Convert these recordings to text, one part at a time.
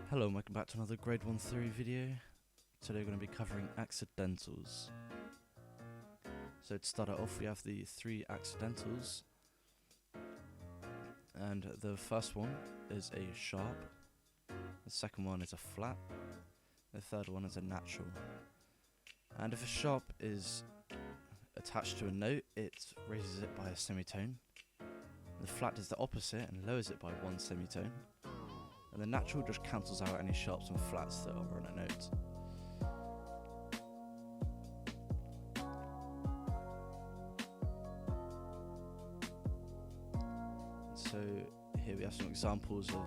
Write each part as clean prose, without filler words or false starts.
Hello and welcome back to another grade 1 theory video. Today we're going to be covering accidentals. So to start it off, we have the three accidentals, and the first one is a sharp, the second one is a flat, the third one is a natural. And if a sharp is attached to a note, it raises it by a semitone. The flat does the opposite and lowers it by one semitone. And the natural just cancels out any sharps and flats that are on a note. So here we have some examples of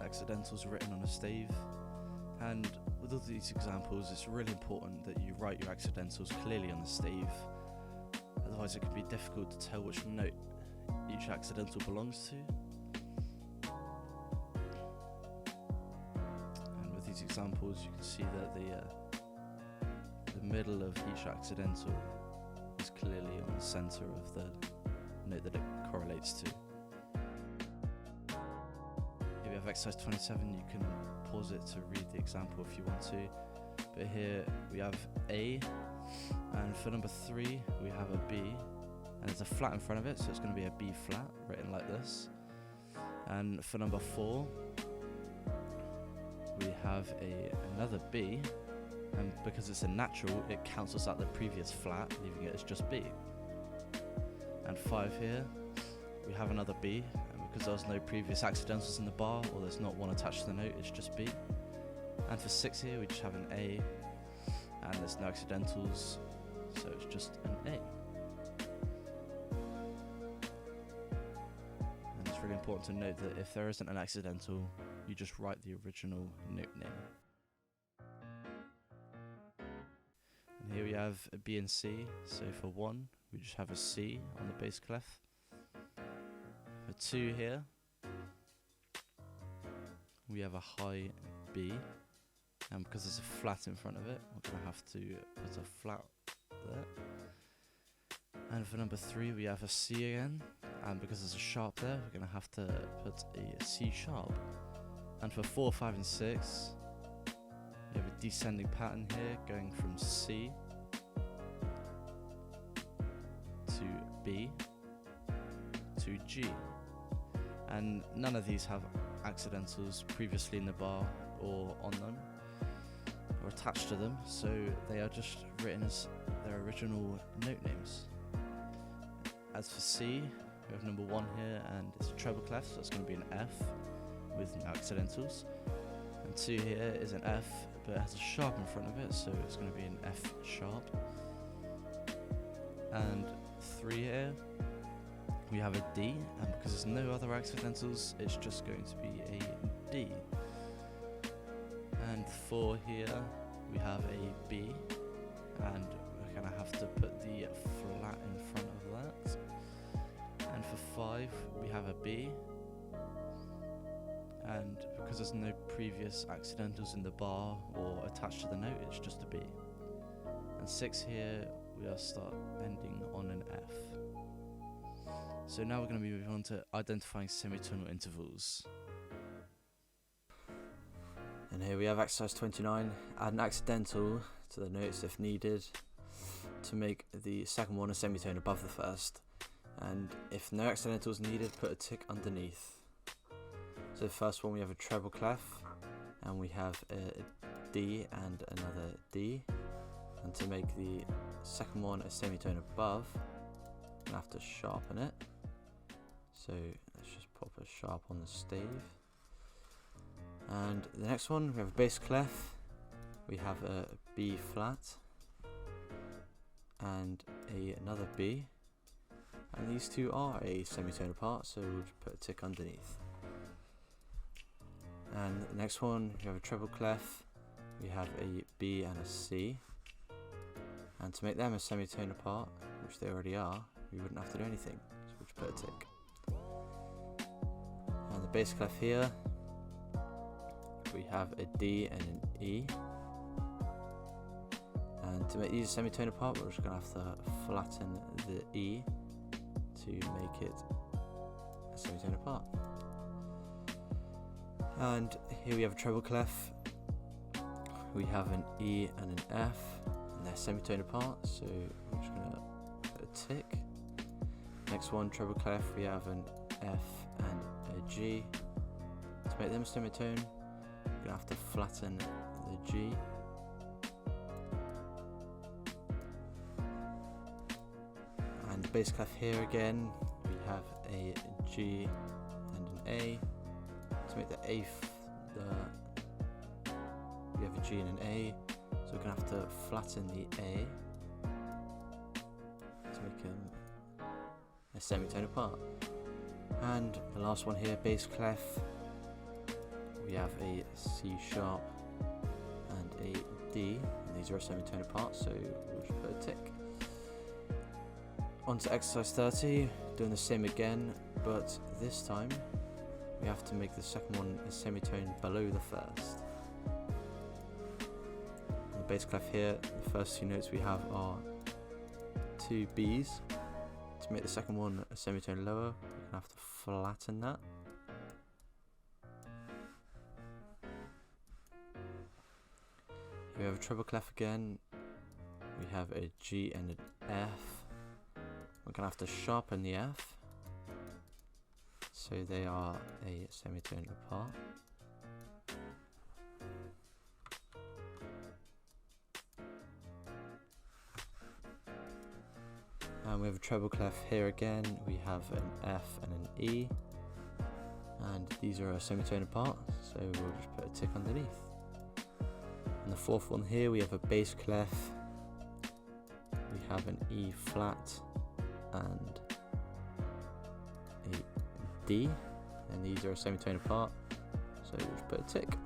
accidentals written on a stave, and with all these examples it's really important that you write your accidentals clearly on the stave, otherwise it can be difficult to tell which note each accidental belongs to. These examples, you can see that the middle of each accidental is clearly on the center of the note that it correlates to. Here we have exercise 27. You can pause it to read the example if you want to, but here we have A, and for number 3 we have a B, and there's a flat in front of it, so it's going to be a B flat written like this. And for number 4 we have another B, and because it's a natural, it cancels out the previous flat, leaving it as just B. And 5 here, we have another B, and because there's no previous accidentals in the bar, or there's not one attached to the note, it's just B. And for 6 here, we just have an A, and there's no accidentals, so it's just an A. And it's really important to note that if there isn't an accidental, you just write the original note name. And here we have a B and C. So for 1, we just have a C on the bass clef. For 2 here, we have a high B, and because there's a flat in front of it, we're going to have to put a flat there. And for number 3, we have a C again, and because there's a sharp there, we're going to have to put a C sharp. And for 4, 5 and 6, we have a descending pattern here, going from C to B to G. And none of these have accidentals previously in the bar or on them or attached to them, so they are just written as their original note names. As for C, we have number 1 here, and it's a treble clef, so it's going to be an F with no accidentals. And 2 here is an F, but it has a sharp in front of it, so it's going to be an F sharp. And 3 here, we have a D, and because there's no other accidentals, it's just going to be a D. And 4 here, we have a B, and we're going to have to put the flat in front of that. And for 5, we have a B, and because there's no previous accidentals in the bar or attached to the note, it's just a B. And 6 here, we'll start ending on an F. So now we're going to be moving on to identifying semitonal intervals. And here we have exercise 29. Add an accidental to the notes if needed to make the second one a semitone above the first. And if no accidental is needed, put a tick underneath. So the first one, we have a treble clef, and we have a D and another D. And to make the second one a semitone above, we're going to have to sharpen it. So let's just pop a sharp on the stave. And the next one, we have a bass clef, we have a B flat, and another B. And these two are a semitone apart, so we'll just put a tick underneath. And the next one, we have a treble clef, we have a B and a C. And to make them a semitone apart, which they already are, we wouldn't have to do anything, so we'll just put a tick. And the bass clef here, we have a D and an E. And to make these a semitone apart, we're just going to have to flatten the E to make it a semitone apart. And here we have a treble clef. We have an E and an F, and they're semitone apart, so we're just going to put a tick. Next one, treble clef, we have an F and a G. To make them semitone, we're going to have to flatten the G. And the bass clef here again, we have a G and an A. To make the we have a G and an A, so we're going to have to flatten the A to make them a semitone apart. And the last one here, bass clef, we have a C sharp and a D, and these are a semitone apart, so we'll just put a tick. On to exercise 30, doing the same again, but this time we have to make the second one a semitone below the first. On the bass clef here, the first two notes we have are two Bs. To make the second one a semitone lower, we're going to have to flatten that. Here we have a treble clef again. We have a G and an F. We're going to have to sharpen the F, so they are a semitone apart. And we have a treble clef here again. We have an F and an E, and these are a semitone apart, so we'll just put a tick underneath. And the fourth one here, we have a bass clef. We have an E flat and a D, and these are a semitone apart, so we'll just put a tick.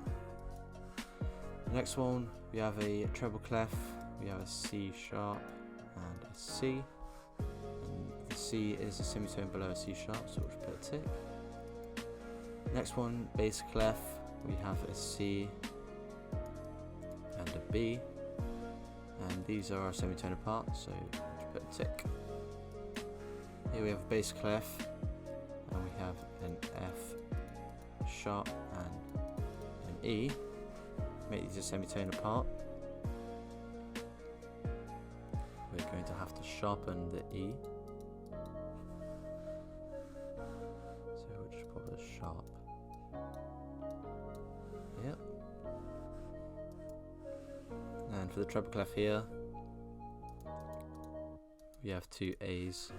The next one, we have a treble clef. We have a C sharp and a C. The C is a semitone below a C sharp, so we'll just put a tick. Next one, bass clef, we have a C and a B, and these are our semitone apart, so we'll just put a tick. Here we have a bass clef, and we have an F sharp and an E. Make these a semitone apart. We're going to have to sharpen the E. So we'll just put a sharp. Yep. And for the treble clef here, we have two A's.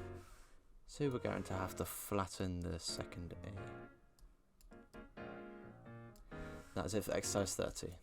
So we're going to have to flatten the second A. That's it for exercise 30.